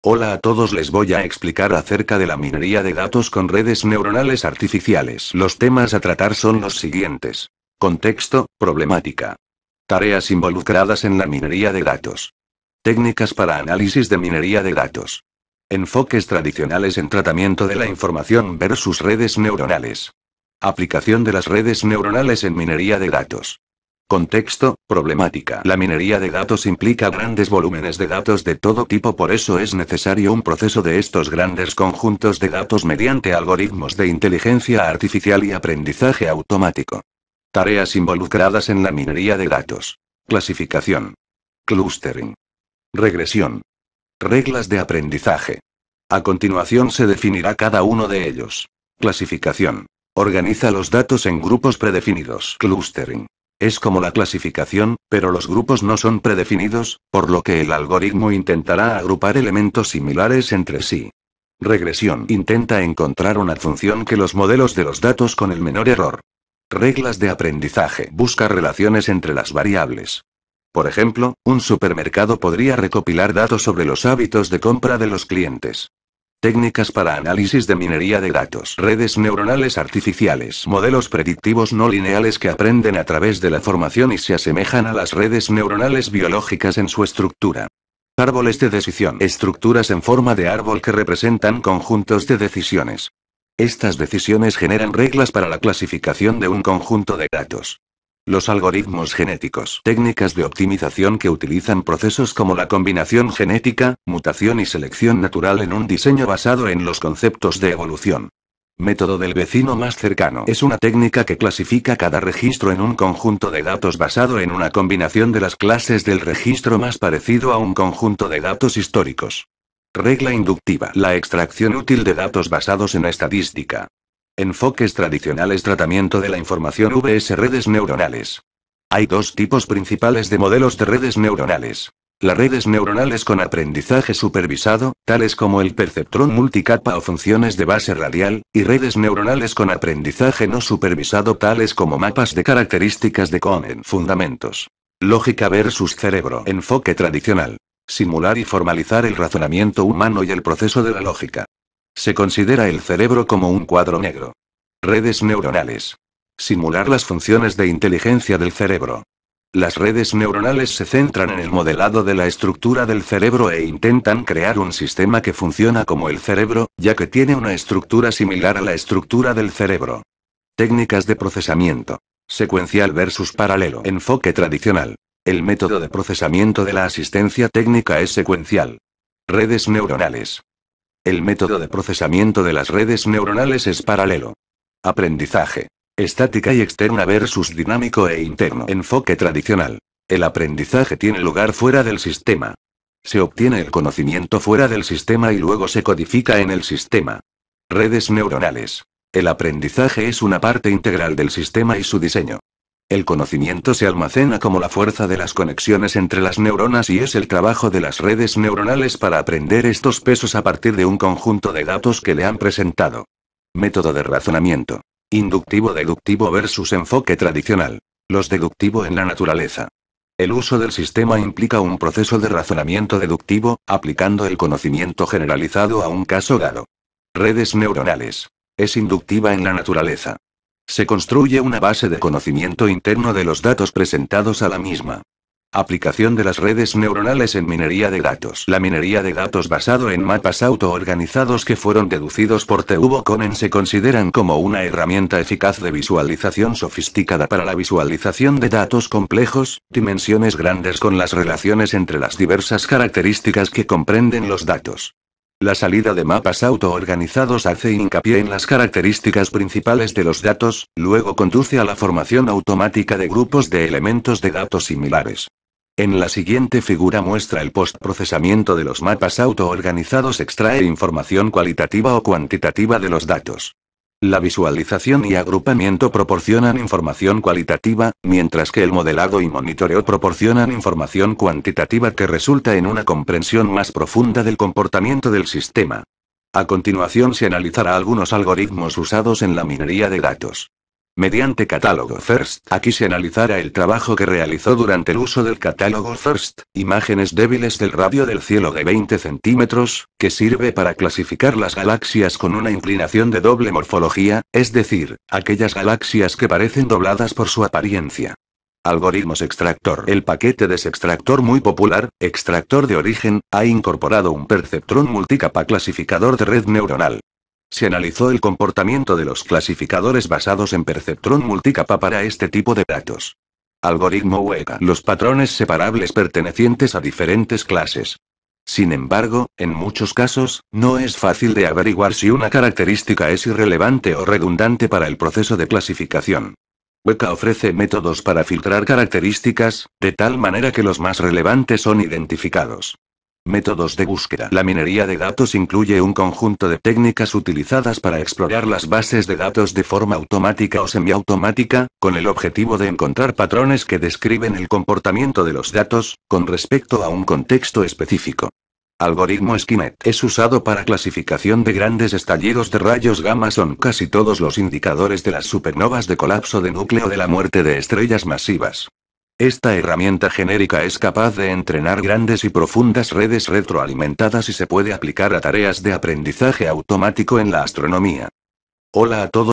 Hola a todos, les voy a explicar acerca de la minería de datos con redes neuronales artificiales. Los temas a tratar son los siguientes. Contexto, problemática. Tareas involucradas en la minería de datos. Técnicas para análisis de minería de datos. Enfoques tradicionales en tratamiento de la información versus redes neuronales. Aplicación de las redes neuronales en minería de datos. Contexto, problemática. La minería de datos implica grandes volúmenes de datos de todo tipo, por eso es necesario un proceso de estos grandes conjuntos de datos mediante algoritmos de inteligencia artificial y aprendizaje automático. Tareas involucradas en la minería de datos. Clasificación. Clustering. Regresión. Reglas de aprendizaje. A continuación se definirá cada uno de ellos. Clasificación. Organiza los datos en grupos predefinidos. Clustering. Es como la clasificación, pero los grupos no son predefinidos, por lo que el algoritmo intentará agrupar elementos similares entre sí. Regresión. Intenta encontrar una función que los modelos de los datos con el menor error. Reglas de aprendizaje. Busca relaciones entre las variables. Por ejemplo, un supermercado podría recopilar datos sobre los hábitos de compra de los clientes. Técnicas para análisis de minería de datos. Redes neuronales artificiales. Modelos predictivos no lineales que aprenden a través de la formación y se asemejan a las redes neuronales biológicas en su estructura. Árboles de decisión. Estructuras en forma de árbol que representan conjuntos de decisiones. Estas decisiones generan reglas para la clasificación de un conjunto de datos. Los algoritmos genéticos. Técnicas de optimización que utilizan procesos como la combinación genética, mutación y selección natural en un diseño basado en los conceptos de evolución. Método del vecino más cercano. Es una técnica que clasifica cada registro en un conjunto de datos basado en una combinación de las clases del registro más parecido a un conjunto de datos históricos. Regla inductiva. La extracción útil de datos basados en estadística. Enfoques tradicionales. Tratamiento de la información vs redes neuronales. Hay dos tipos principales de modelos de redes neuronales. Las redes neuronales con aprendizaje supervisado, tales como el perceptrón multicapa o funciones de base radial, y redes neuronales con aprendizaje no supervisado, tales como mapas de características de Cohen. Fundamentos. Lógica versus cerebro. Enfoque tradicional. Simular y formalizar el razonamiento humano y el proceso de la lógica. Se considera el cerebro como un cuadro negro. Redes neuronales. Simular las funciones de inteligencia del cerebro. Las redes neuronales se centran en el modelado de la estructura del cerebro e intentan crear un sistema que funciona como el cerebro, ya que tiene una estructura similar a la estructura del cerebro. Técnicas de procesamiento. Secuencial versus paralelo. Enfoque tradicional. El método de procesamiento de la asistencia técnica es secuencial. Redes neuronales. El método de procesamiento de las redes neuronales es paralelo. Aprendizaje. Estática y externa versus dinámico e interno. Enfoque tradicional. El aprendizaje tiene lugar fuera del sistema. Se obtiene el conocimiento fuera del sistema y luego se codifica en el sistema. Redes neuronales. El aprendizaje es una parte integral del sistema y su diseño. El conocimiento se almacena como la fuerza de las conexiones entre las neuronas y es el trabajo de las redes neuronales para aprender estos pesos a partir de un conjunto de datos que le han presentado. Método de razonamiento. Inductivo-deductivo versus enfoque tradicional. Los deductivo en la naturaleza. El uso del sistema implica un proceso de razonamiento deductivo, aplicando el conocimiento generalizado a un caso dado. Redes neuronales. Es inductiva en la naturaleza. Se construye una base de conocimiento interno de los datos presentados a la misma. Aplicación de las redes neuronales en minería de datos. La minería de datos basado en mapas autoorganizados que fueron deducidos por Teuvo Cohen se consideran como una herramienta eficaz de visualización sofisticada para la visualización de datos complejos, dimensiones grandes con las relaciones entre las diversas características que comprenden los datos. La salida de mapas autoorganizados hace hincapié en las características principales de los datos, luego conduce a la formación automática de grupos de elementos de datos similares. En la siguiente figura muestra el postprocesamiento de los mapas autoorganizados. Extrae información cualitativa o cuantitativa de los datos. La visualización y agrupamiento proporcionan información cualitativa, mientras que el modelado y monitoreo proporcionan información cuantitativa que resulta en una comprensión más profunda del comportamiento del sistema. A continuación se analizará algunos algoritmos usados en la minería de datos. Mediante catálogo FIRST, aquí se analizará el trabajo que realizó durante el uso del catálogo FIRST, imágenes débiles del radio del cielo de 20 centímetros, que sirve para clasificar las galaxias con una inclinación de doble morfología, es decir, aquellas galaxias que parecen dobladas por su apariencia. Algoritmos extractor. El paquete de extractor muy popular, extractor de origen, ha incorporado un perceptrón multicapa clasificador de red neuronal. Se analizó el comportamiento de los clasificadores basados en perceptrón multicapa para este tipo de datos. Algoritmo WEGA. Los patrones separables pertenecientes a diferentes clases. Sin embargo, en muchos casos, no es fácil de averiguar si una característica es irrelevante o redundante para el proceso de clasificación. WEGA ofrece métodos para filtrar características, de tal manera que los más relevantes son identificados. Métodos de búsqueda. La minería de datos incluye un conjunto de técnicas utilizadas para explorar las bases de datos de forma automática o semiautomática, con el objetivo de encontrar patrones que describen el comportamiento de los datos, con respecto a un contexto específico. Algoritmo Skynet. Es usado para clasificación de grandes estallidos de rayos gamma. Son casi todos los indicadores de las supernovas de colapso de núcleo de la muerte de estrellas masivas. Esta herramienta genérica es capaz de entrenar grandes y profundas redes retroalimentadas y se puede aplicar a tareas de aprendizaje automático en la astronomía. Hola a todos.